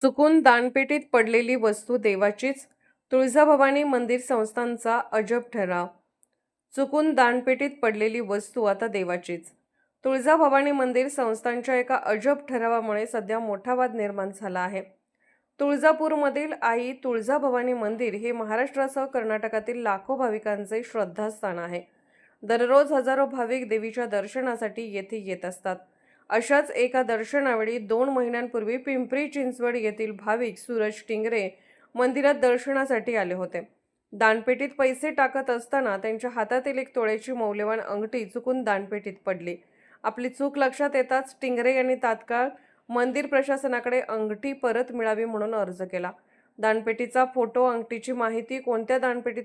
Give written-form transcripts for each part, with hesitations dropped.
चुकून दानपेटीत पडलेली वस्तू देवाचीच, तुळजाभवानी मंदिर संस्थानचा अजब ठराव. चुकून दानपेटीत पडलेली वस्तू आता देवाचीच. तुळजाभवानी मंदिर संस्थानच्या एका अजब ठरावामुळे सध्या मोठा वाद निर्माण झाला आहे. तुळजापूरमधील आई तुळजाभवानी मंदिर हे महाराष्ट्रासह कर्नाटकातील लाखो भाविकांचे श्रद्धास्थान आहे. दररोज हजारो भाविक देवीच्या दर्शनासाठी येथे येत असतात. अशाच एका दर्शनावेळी 2 महिन्यांपूर्वी पिंपरी चिंचवड येथील भाविक सूरज टिंगरे मंदिरात दर्शनासाठी आले होते. दानपेटीत पैसे टाकत असताना त्यांच्या हातातील 1 तोळ्याची मौल्यवान अंगठी चुकून दानपेटीत पडली. आपली चूक लक्षात येताच टिंगरे यांनी तात्काळ मंदिर प्रशासनाकडे अंगठी परत मिळावी म्हणून अर्ज केला. दानपेटीचा फोटो, अंगठीची माहिती, कोणत्या दानपेटीत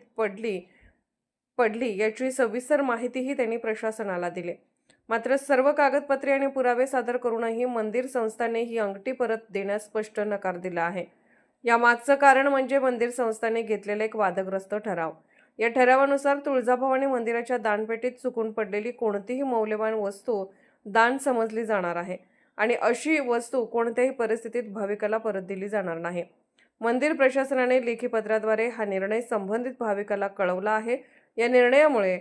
पडली याची सविस्तर माहितीही त्यांनी प्रशासनाला दिली. मात्र सर्व कागदपत्रे आणि पुरावे सादर करूनही मंदिर संस्थाने ही अंगठी परत देण्यास स्पष्ट नकार दिला आहे. यामागचं कारण म्हणजे मंदिर संस्थाने घेतलेला एक वादग्रस्त ठराव. या ठरावानुसार तुळजाभवानी मंदिराच्या दानपेटीत चुकून पडलेली कोणतीही मौल्यवान वस्तू दान समजली जाणार आहे आणि अशी वस्तू कोणत्याही परिस्थितीत भाविकाला परत दिली जाणार नाही. मंदिर प्रशासनाने लेखी पत्राद्वारे हा निर्णय संबंधित भाविकाला कळवला आहे. या निर्णयामुळे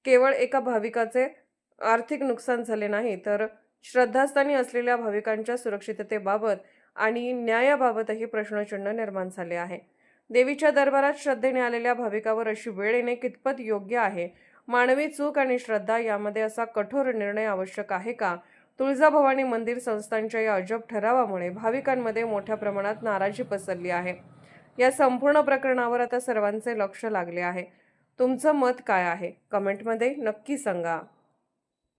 केवळ एका भाविकाचे आर्थिक नुकसान झाले नाही, तर श्रद्धास्थानी असलेल्या भाविकांच्या सुरक्षिततेबाबत आणि न्यायाबाबतही प्रश्नचिन्ह निर्माण झाले आहे. देवीच्या दरबारात श्रद्धेने आलेल्या भाविकावर अशी वेळ येणे कितपत योग्य आहे? मानवी चूक आणि श्रद्धा यामध्ये असा कठोर निर्णय आवश्यक आहे का? तुळजाभवानी मंदिर संस्थानच्या या अजब ठरावामुळे भाविकांमध्ये मोठ्या प्रमाणात नाराजी पसरली आहे. या संपूर्ण प्रकरणावर आता सर्वांचे लक्ष लागले आहे. तुमचं मत काय आहे? कमेंटमध्ये नक्की सांगा.